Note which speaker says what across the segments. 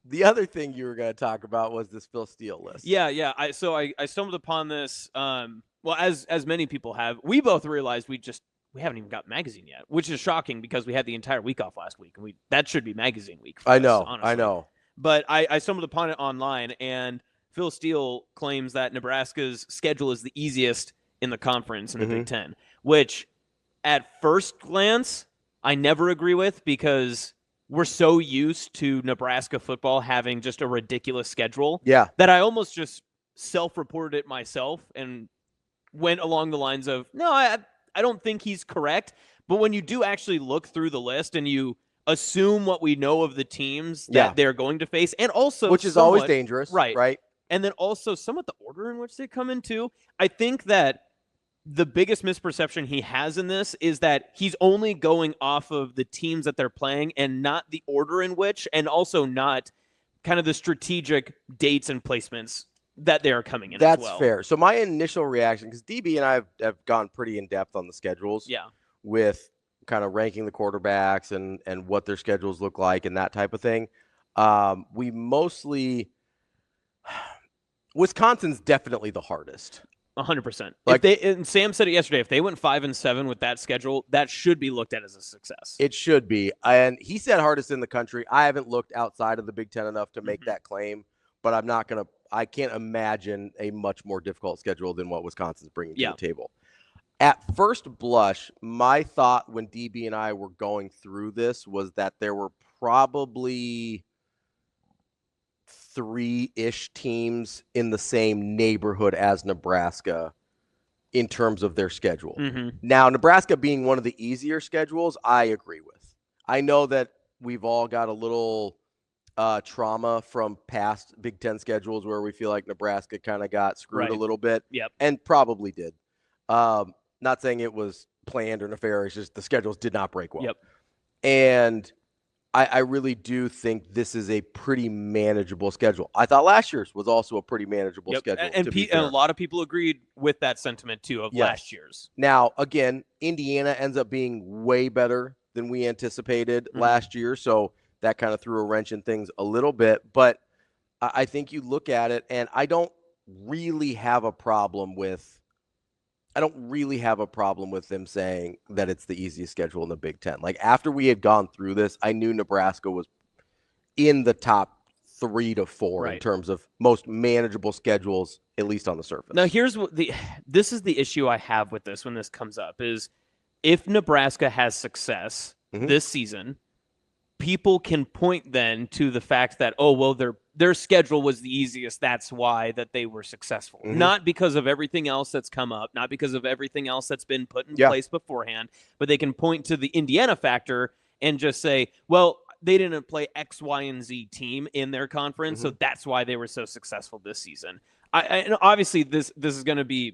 Speaker 1: The other thing you were going to talk about was this Phil Steele list.
Speaker 2: Yeah. I stumbled upon this. Well, as many people have, we both realized we haven't even got magazine yet, which is shocking because we had the entire week off last week, and that should be magazine week for us, honestly.
Speaker 1: I know.
Speaker 2: But I stumbled upon it online, and Phil Steele claims that Nebraska's schedule is the easiest in the conference in the Big Ten, which at first glance I never agree with because we're so used to Nebraska football having just a ridiculous schedule that I almost just self-reported it myself and went along the lines of, no, I don't think he's correct. But when you do actually look through the list and you assume what we know of the teams that they're going to face, and also
Speaker 1: which is always dangerous, right?
Speaker 2: And then also somewhat the order in which they come into. I think that the biggest misperception he has in this is that he's only going off of the teams that they're playing and not the order in which, and also not kind of the strategic dates and placements that they are coming in as well.
Speaker 1: That's fair. So my initial reaction, because DB and I have gone pretty in depth on the schedules with kind of ranking the quarterbacks and what their schedules look like and that type of thing. We mostly – Wisconsin's definitely the hardest.
Speaker 2: 100%. And Sam said it yesterday, if they went 5-7 with that schedule, that should be looked at as a success.
Speaker 1: It should be. And he said hardest in the country. I haven't looked outside of the Big Ten enough to make that claim, but I can't imagine a much more difficult schedule than what Wisconsin's bringing to the table. At first blush, my thought when DB and I were going through this was that there were probably 3-ish teams in the same neighborhood as Nebraska in terms of their schedule. Now, Nebraska being one of the easier schedules, I agree with. I know that we've all got a little trauma from past Big Ten schedules where we feel like Nebraska kind of got screwed a little bit and probably did. Not saying it was planned or nefarious, just the schedules did not break well. And I really do think this is a pretty manageable schedule. I thought last year's was also a pretty manageable schedule.
Speaker 2: And a lot of people agreed with that sentiment, too, of last year's.
Speaker 1: Now, again, Indiana ends up being way better than we anticipated last year, so that kind of threw a wrench in things a little bit. But I think you look at it, and I don't really have a problem with them saying that it's the easiest schedule in the Big Ten. Like, after we had gone through this, I knew Nebraska was in the top 3 to 4 in terms of most manageable schedules, at least on the surface.
Speaker 2: Now, this is the issue I have with this when this comes up, is if Nebraska has success this season, people can point then to the fact that, oh, well, their schedule was the easiest. That's why that they were successful. Not because of everything else that's come up, not because of everything else that's been put in place beforehand, but they can point to the Indiana factor and just say, well, they didn't play X, Y, and Z team in their conference, so that's why they were so successful this season. And obviously, this is going to be,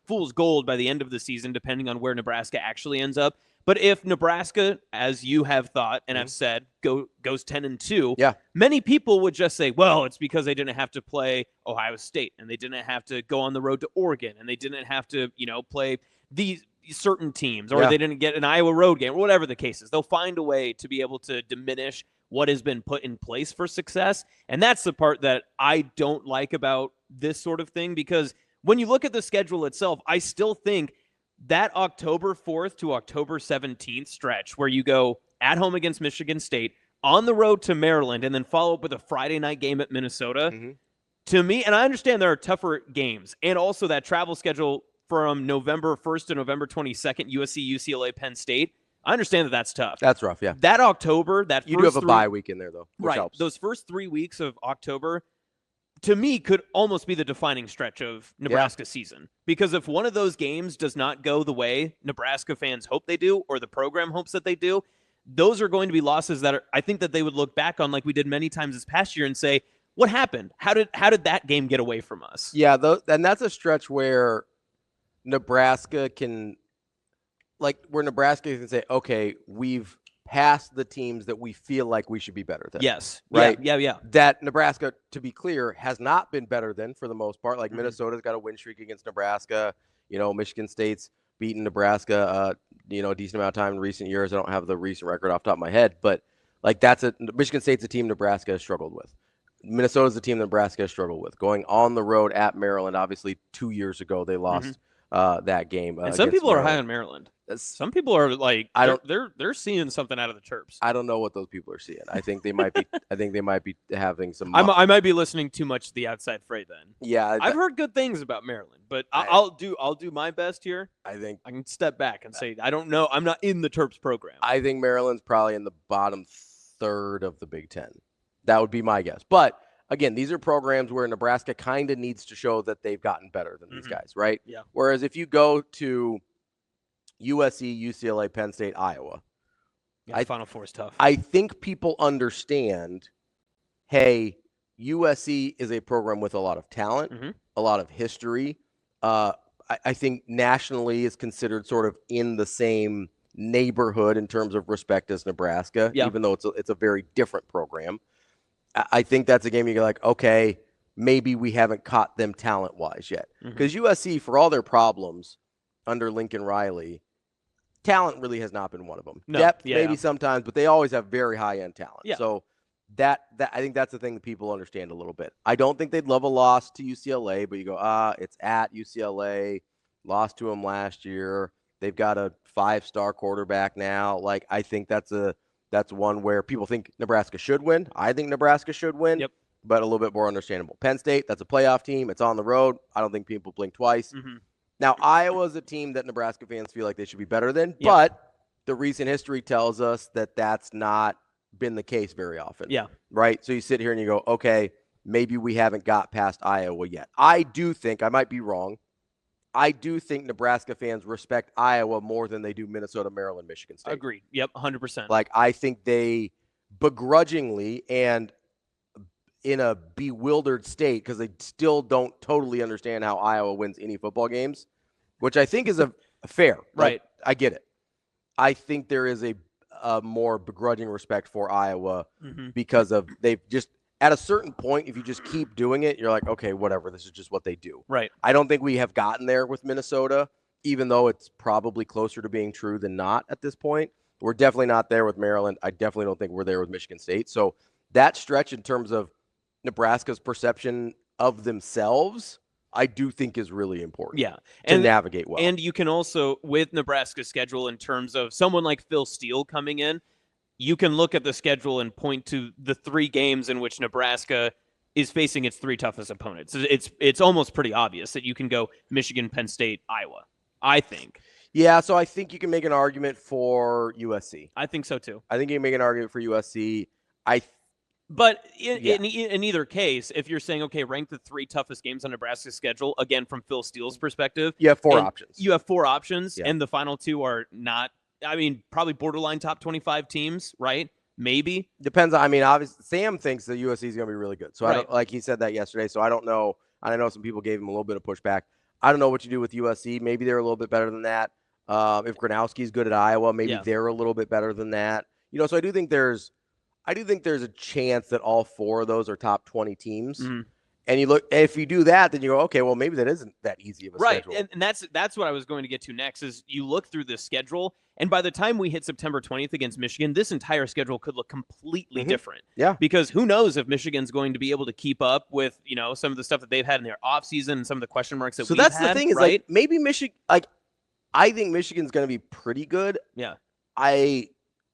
Speaker 2: fool's gold by the end of the season, depending on where Nebraska actually ends up. But if Nebraska, as you have thought and have said, goes 10-2, many people would just say, well, it's because they didn't have to play Ohio State, and they didn't have to go on the road to Oregon, and they didn't have to, play these certain teams, or they didn't get an Iowa road game, or whatever the case is. They'll find a way to be able to diminish what has been put in place for success. And that's the part that I don't like about this sort of thing, because when you look at the schedule itself, I still think that October 4th to October 17th stretch where you go at home against Michigan State, on the road to Maryland, and then follow up with a Friday night game at Minnesota, to me, and I understand there are tougher games, and also that travel schedule from November 1st to November 22nd, USC, UCLA, Penn State, I understand that that's tough.
Speaker 1: That's rough, yeah.
Speaker 2: That October,
Speaker 1: you do have a bye week in there, though, which helps.
Speaker 2: Those first 3 weeks of October, to me, could almost be the defining stretch of Nebraska's season. Because if one of those games does not go the way Nebraska fans hope they do, or the program hopes that they do, those are going to be losses that I think that they would look back on, like we did many times this past year, and say, what happened? How did that game get away from us?
Speaker 1: Yeah, and that's a stretch where Nebraska can say, okay, we've past the teams that we feel like we should be better than.
Speaker 2: Yes.
Speaker 1: Right?
Speaker 2: Yeah.
Speaker 1: That Nebraska, to be clear, has not been better than for the most part. Like Minnesota's got a win streak against Nebraska. Michigan State's beaten Nebraska, a decent amount of time in recent years. I don't have the recent record off the top of my head, but Michigan State's a team Nebraska has struggled with. Minnesota's the team that Nebraska has struggled with. Going on the road at Maryland, obviously 2 years ago they lost that game.
Speaker 2: And some people
Speaker 1: Maryland.
Speaker 2: are high on Maryland. Some people are like, they're seeing something out of the Terps.
Speaker 1: I don't know what those people are seeing. I think they might be. I think they might be having some.
Speaker 2: I might be listening too much to the outside freight then.
Speaker 1: Yeah,
Speaker 2: I've heard good things about Maryland, but I'll do my best here.
Speaker 1: I think
Speaker 2: I can step back and say I don't know. I'm not in the Terps program.
Speaker 1: I think Maryland's probably in the bottom third of the Big Ten. That would be my guess. But again, these are programs where Nebraska kind of needs to show that they've gotten better than these guys, right?
Speaker 2: Yeah.
Speaker 1: Whereas if you go to USC, UCLA, Penn State, Iowa,
Speaker 2: Final Four is tough. I
Speaker 1: think people understand, hey, USC is a program with a lot of talent, a lot of history. I think nationally is considered sort of in the same neighborhood in terms of respect as Nebraska, even though it's a very different program. I think that's a game you're like, okay, maybe we haven't caught them talent-wise yet. Because USC, for all their problems under Lincoln Riley, talent really has not been one of them. Depth, maybe sometimes, but they always have very high-end talent.
Speaker 2: Yeah.
Speaker 1: So that I think that's the thing that people understand a little bit. I don't think they'd love a loss to UCLA, but you go, it's at UCLA, lost to them last year. They've got a 5-star quarterback now. Like, I think that's one where people think Nebraska should win. I think Nebraska should win, but a little bit more understandable. Penn State, that's a playoff team. It's on the road. I don't think people blink twice. Now, Iowa's a team that Nebraska fans feel like they should be better than, but the recent history tells us that that's not been the case very often.
Speaker 2: Yeah.
Speaker 1: Right? So you sit here and you go, okay, maybe we haven't got past Iowa yet. I do think, I might be wrong, I do think Nebraska fans respect Iowa more than they do Minnesota, Maryland, Michigan State.
Speaker 2: Agreed. Yep, 100%.
Speaker 1: Like, I think they begrudgingly and in a bewildered state because they still don't totally understand how Iowa wins any football games, which I think is a fair.
Speaker 2: Right.
Speaker 1: Like, I get it. I think there is a more begrudging respect for Iowa because of they've just at a certain point, if you just keep doing it, you're like, okay, whatever. This is just what they do.
Speaker 2: Right.
Speaker 1: I don't think we have gotten there with Minnesota, even though it's probably closer to being true than not at this point. We're definitely not there with Maryland. I definitely don't think we're there with Michigan State. So that stretch in terms of Nebraska's perception of themselves, I do think is really important to navigate well.
Speaker 2: And you can also, with Nebraska's schedule in terms of someone like Phil Steele coming in, you can look at the schedule and point to the 3 games in which Nebraska is facing its 3 toughest opponents. It's almost pretty obvious that you can go Michigan, Penn State, Iowa, I think.
Speaker 1: Yeah, so I think you can make an argument for USC.
Speaker 2: I think so, too.
Speaker 1: I think you can make an argument for USC.
Speaker 2: But in either case, if you're saying, okay, rank the 3 toughest games on Nebraska's schedule, again, from Phil Steele's perspective.
Speaker 1: You have 4 options.
Speaker 2: You have 4 options, and the final 2 are not, probably borderline top 25 teams, right? Maybe.
Speaker 1: Depends. Obviously, Sam thinks that USC is going to be really good. So, I don't, like he said that yesterday, so I don't know. I know some people gave him a little bit of pushback. I don't know what you do with USC. Maybe they're a little bit better than that. If Gronowski's good at Iowa, maybe they're a little bit better than that. So I do think there's a chance that all 4 of those are top 20 teams. And you look, if you do that, then you go, okay, well, maybe that isn't that easy of a schedule.
Speaker 2: Right, and that's what I was going to get to next is you look through this schedule, and by the time we hit September 20th against Michigan, this entire schedule could look completely different.
Speaker 1: Yeah.
Speaker 2: Because who knows if Michigan's going to be able to keep up with, some of the stuff that they've had in their offseason and some of the question marks that we've had. So that's the thing is, right?
Speaker 1: Like, maybe Michigan, I think Michigan's going to be pretty good.
Speaker 2: Yeah.
Speaker 1: I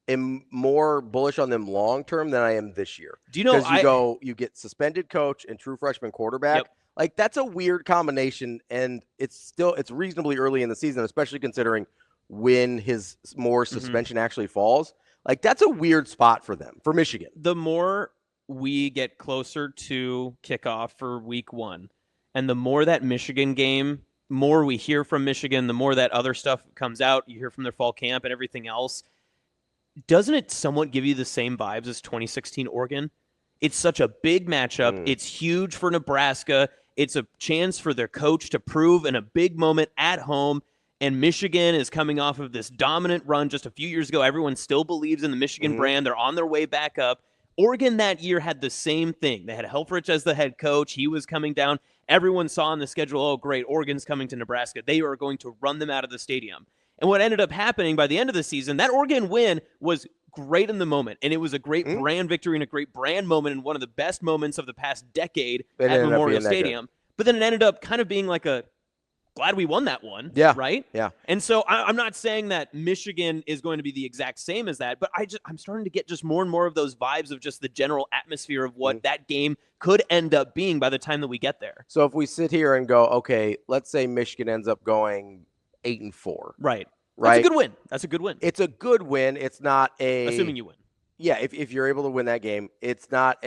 Speaker 1: am more bullish on them long term than I am this year.
Speaker 2: Do you know?
Speaker 1: Because you get suspended coach and true freshman quarterback.
Speaker 2: Yep.
Speaker 1: Like, that's a weird combination, and it's reasonably early in the season, especially considering when his more suspension actually falls. Like, that's a weird spot for them, for Michigan.
Speaker 2: The more we get closer to kickoff for week 1, and the more that Michigan game, more we hear from Michigan, the more that other stuff comes out. You hear from their fall camp and everything else. Doesn't it somewhat give you the same vibes as 2016 Oregon? It's such a big matchup. It's huge for Nebraska. It's a chance for their coach to prove in a big moment at home. And Michigan is coming off of this dominant run just a few years ago. Everyone still believes in the Michigan brand. They're on their way back up. Oregon that year had the same thing. They had Helfrich as the head coach. He was coming down. Everyone saw on the schedule, oh, great, Oregon's coming to Nebraska. They are going to run them out of the stadium. And what ended up happening by the end of the season, that Oregon win was great in the moment. And it was a great brand victory and a great brand moment and one of the best moments of the past decade at Memorial Stadium. But then it ended up kind of being like a, glad we won that one.
Speaker 1: Yeah.
Speaker 2: Right?
Speaker 1: Yeah.
Speaker 2: And so I'm not saying that Michigan is going to be the exact same as that, but I'm starting to get just more and more of those vibes of just the general atmosphere of what that game could end up being by the time that we get there.
Speaker 1: So if we sit here and go, okay, let's say Michigan ends up going 8-4.
Speaker 2: Right. That's a good win. That's a good win.
Speaker 1: It's a good win. It's not
Speaker 2: assuming you win.
Speaker 1: Yeah, if you're able to win that game, it's not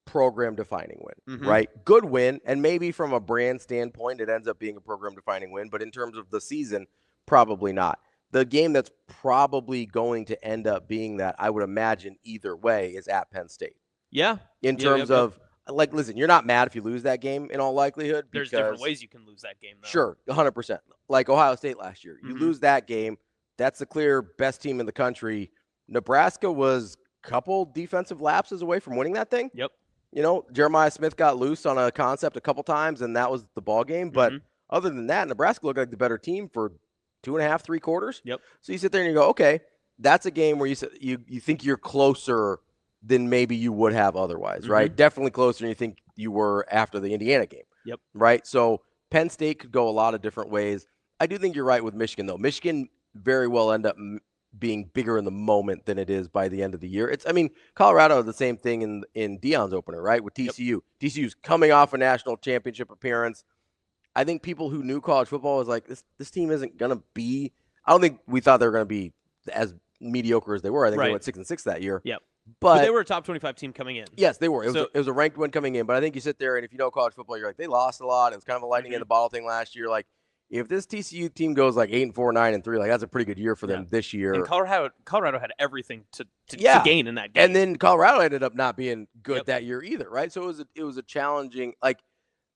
Speaker 1: program-defining win, right? Good win, and maybe from a brand standpoint, it ends up being a program-defining win, but in terms of the season, probably not. The game that's probably going to end up being that, I would imagine, either way, is at Penn State.
Speaker 2: Yeah.
Speaker 1: In terms of, like, listen, you're not mad if you lose that game in all likelihood.
Speaker 2: There's different ways you can lose that game, though.
Speaker 1: Sure, 100%. Like Ohio State last year. You lose that game, that's the clear best team in the country. Nebraska was a couple defensive lapses away from winning that thing.
Speaker 2: Yep.
Speaker 1: You know, Jeremiah Smith got loose on a concept a couple times, and that was the ball game. But other than that, Nebraska looked like the better team for 2.5, 3 quarters.
Speaker 2: Yep.
Speaker 1: So you sit there and you go, okay, that's a game where you think you're closer than maybe you would have otherwise, right? Definitely closer than you think you were after the Indiana game.
Speaker 2: Yep.
Speaker 1: Right? So Penn State could go a lot of different ways. I do think you're right with Michigan, though. Michigan very well end up being bigger in the moment than it is by the end of the year. Colorado the same thing in Deion's opener, right? With TCU. Yep. TCU's coming off a national championship appearance. I think people who knew college football was like, this team isn't going to be – I don't think we thought they were going to be as mediocre as they were. I think they went 6-6 that year.
Speaker 2: Yep. But they were a top 25 team coming in.
Speaker 1: Yes, they were. It was a ranked one coming in. But I think you sit there, and if you know college football, you're like, they lost a lot. It was kind of a lightning in the bottle thing last year. Like, if this TCU team goes like 8-4, 9-3, like that's a pretty good year for them this year.
Speaker 2: And Colorado had everything to gain in that game.
Speaker 1: And then Colorado ended up not being good that year either, right? So it was a challenging, like,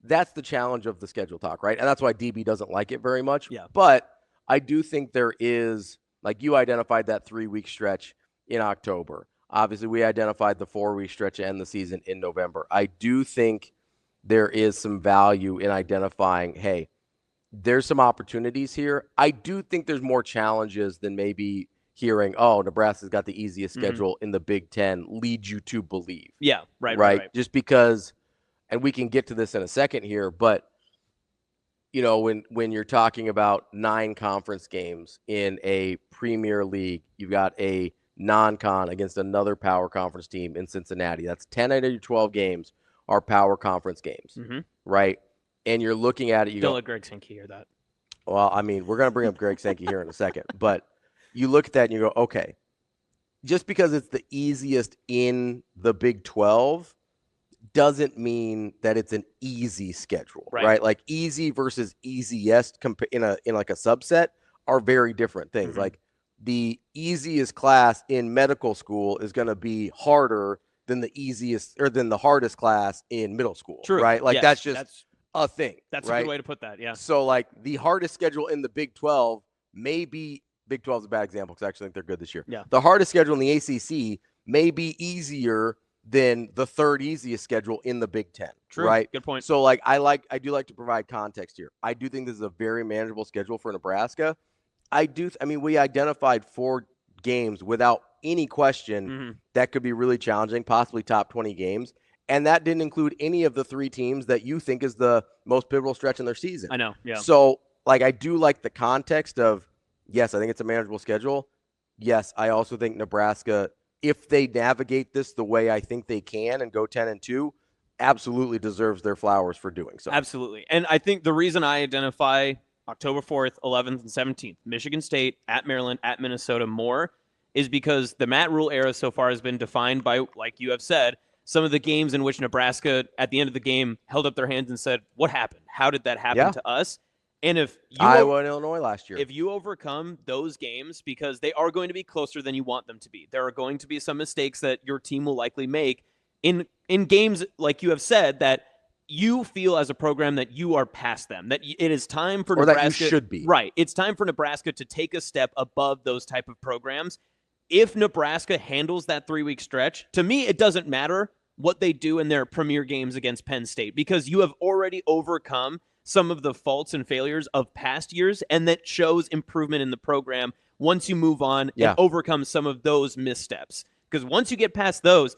Speaker 1: that's the challenge of the schedule talk, right? And that's why DB doesn't like it very much.
Speaker 2: Yeah.
Speaker 1: But I do think there is, like, you identified that 3-week stretch in October. Obviously, we identified the 4-week stretch to end the season in November. I do think there is some value in identifying, hey, there's some opportunities here. I do think there's more challenges than maybe hearing, oh, Nebraska's got the easiest schedule in the Big Ten leads you to believe.
Speaker 2: Yeah, right.
Speaker 1: Just because, and we can get to this in a second here, but, you know, when you're talking about 9 conference games in a Premier League, you've got a non-con against another power conference team in Cincinnati. That's 10 out of your 12 games are power conference games, right? And you're looking at it,
Speaker 2: Don't let Greg Sankey hear that.
Speaker 1: Well, I mean, we're going to bring up Greg Sankey here in a second. But you look at that and you go, okay, just because it's the easiest in the Big 12 doesn't mean that it's an easy schedule, right? Like easy versus easiest in like a subset are very different things. Like the easiest class in medical school is going to be harder than the hardest class in middle school, right? Like that's a thing.
Speaker 2: That's
Speaker 1: right?
Speaker 2: a good way to put that, yeah.
Speaker 1: So, like, the hardest schedule in the Big 12 may be – Big 12 is a bad example because I actually think they're good this year.
Speaker 2: Yeah.
Speaker 1: The hardest schedule in the ACC may be easier than the third easiest schedule in the Big 10, right?
Speaker 2: Good point.
Speaker 1: So, like, I do like to provide context here. I do think this is a very manageable schedule for Nebraska. We identified 4 games without any question that could be really challenging, possibly top 20 games. And that didn't include any of the 3 teams that you think is the most pivotal stretch in their season.
Speaker 2: I know, yeah.
Speaker 1: So, like, I do like the context of, yes, I think it's a manageable schedule. Yes, I also think Nebraska, if they navigate this the way I think they can and go 10-2, absolutely deserves their flowers for doing so.
Speaker 2: Absolutely. And I think the reason I identify October 4th, 11th, and 17th, Michigan State, at Maryland, at Minnesota more, is because the Matt Rule era so far has been defined by, like you have said, some of the games in which Nebraska, at the end of the game, held up their hands and said, what happened? How did that happen to us? And if you
Speaker 1: Iowa and Illinois last year.
Speaker 2: If you overcome those games, because they are going to be closer than you want them to be, there are going to be some mistakes that your team will likely make in games, like you have said, that you feel as a program that you are past them, that it is time for Nebraska.
Speaker 1: That you should be.
Speaker 2: Right. It's time for Nebraska to take a step above those type of programs. If Nebraska handles that 3-week stretch, to me, it doesn't matter what they do in their premier games against Penn State, because you have already overcome some of the faults and failures of past years, and that shows improvement in the program once you move on and overcome some of those missteps. Because once you get past those,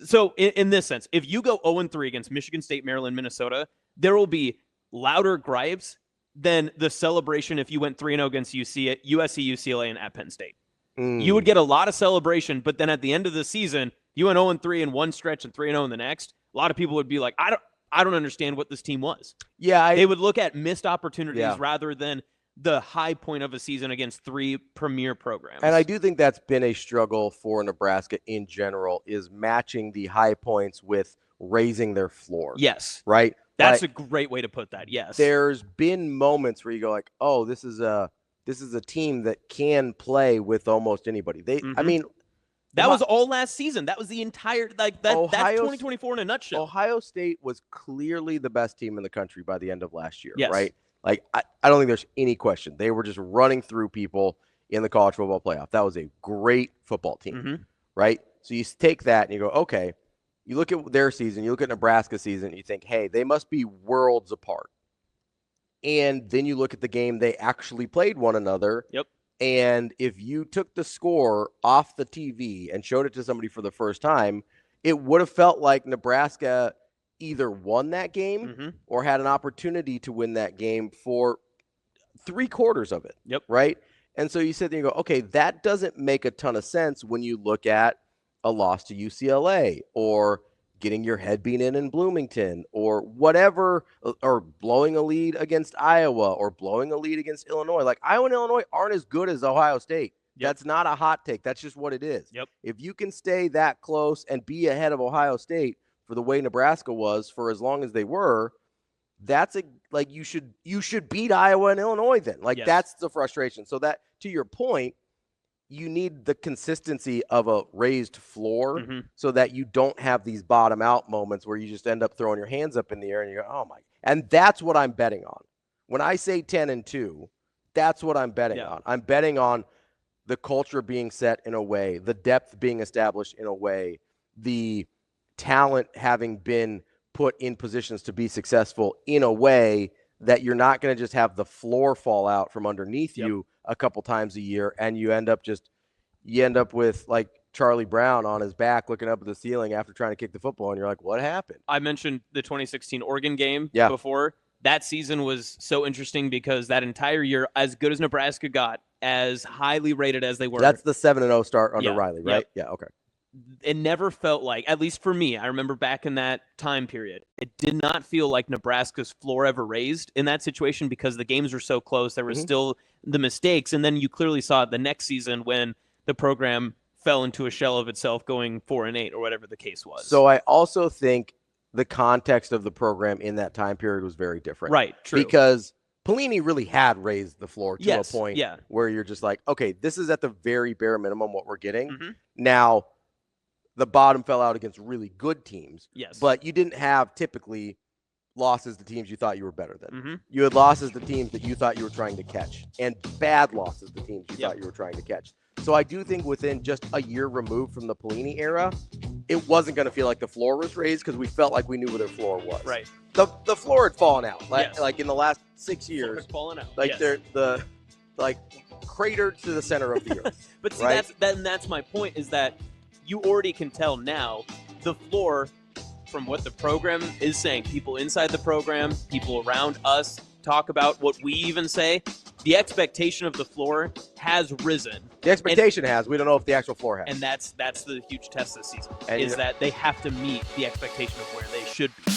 Speaker 2: so in this sense, if you go 0-3 against Michigan State, Maryland, Minnesota, there will be louder gripes than the celebration if you went 3-0 against USC, UCLA, and at Penn State. You would get a lot of celebration, but then at the end of the season, you went 0-3 in one stretch and 3-0 in the next. A lot of people would be like, I don't understand what this team was.
Speaker 1: Yeah,
Speaker 2: they would look at missed opportunities rather than the high point of a season against 3 premier programs.
Speaker 1: And I do think that's been a struggle for Nebraska in general, is matching the high points with raising their floor.
Speaker 2: Yes.
Speaker 1: Right?
Speaker 2: That's a great way to put that. Yes.
Speaker 1: There's been moments where you go like, oh, this is a team that can play with almost anybody. I mean,
Speaker 2: that was all last season. That was the entire that's 2024 in a nutshell.
Speaker 1: Ohio State was clearly the best team in the country by the end of last year,
Speaker 2: yes.
Speaker 1: right? Like I don't think there's any question. They were just running through people in the college football playoff. That was a great football team, right? So you take that and you go, okay, you look at their season, you look at Nebraska's season, and you think, hey, they must be worlds apart. And then you look at the game they actually played one another.
Speaker 2: Yep.
Speaker 1: And if you took the score off the TV and showed it to somebody for the first time, it would have felt like Nebraska either won that game or had an opportunity to win that game for 3/4 of it.
Speaker 2: Yep.
Speaker 1: Right? And so you sit there and go, okay, that doesn't make a ton of sense when you look at a loss to UCLA or getting your head beat in Bloomington or whatever, or blowing a lead against Iowa or blowing a lead against Illinois. Like Iowa and Illinois aren't as good as Ohio State. Yep. That's not a hot take. That's just what it is.
Speaker 2: Yep.
Speaker 1: If you can stay that close and be ahead of Ohio State for the way Nebraska was for as long as they were, that's you should beat Iowa and Illinois then. Like that's the frustration. So that, to your point, you need the consistency of a raised floor so that you don't have these bottom out moments where you just end up throwing your hands up in the air and you go, oh my. And that's what I'm betting on. When I say 10-2, that's what I'm betting on. I'm betting on the culture being set in a way, the depth being established in a way, the talent having been put in positions to be successful in a way that you're not going to just have the floor fall out from underneath you a couple times a year, and you end up with like Charlie Brown on his back looking up at the ceiling after trying to kick the football, and you're like, what happened?
Speaker 2: I mentioned the 2016 Oregon game before. That season was so interesting because that entire year, as good as Nebraska got, as highly rated as they were.
Speaker 1: That's the 7-0 start under Riley, right? Yeah, okay.
Speaker 2: It never felt like, at least for me, I remember back in that time period, it did not feel like Nebraska's floor ever raised in that situation because the games were so close. There were still the mistakes. And then you clearly saw it the next season when the program fell into a shell of itself going 4-8 or whatever the case was.
Speaker 1: So I also think the context of the program in that time period was very different.
Speaker 2: Right, true.
Speaker 1: Because Pelini really had raised the floor to a point where you're just like, okay, this is at the very bare minimum what we're getting. Now, the bottom fell out against really good teams.
Speaker 2: Yes.
Speaker 1: But you didn't have typically losses to teams you thought you were better than. You had losses to teams that you thought you were trying to catch, and bad losses to teams you thought you were trying to catch. So I do think within just a year removed from the Pelini era, it wasn't going to feel like the floor was raised because we felt like we knew where their floor was.
Speaker 2: Right.
Speaker 1: The floor had fallen out. Like in the last 6 years.
Speaker 2: Fallen out.
Speaker 1: Like they're cratered to the center of the earth.
Speaker 2: But see, that's my point, is that you already can tell now the floor from what the program is saying. People inside the program, people around us talk about what we even say. The expectation of the floor has risen.
Speaker 1: The expectation has. We don't know if the actual floor has.
Speaker 2: And that's the huge test this season, is that they have to meet the expectation of where they should be.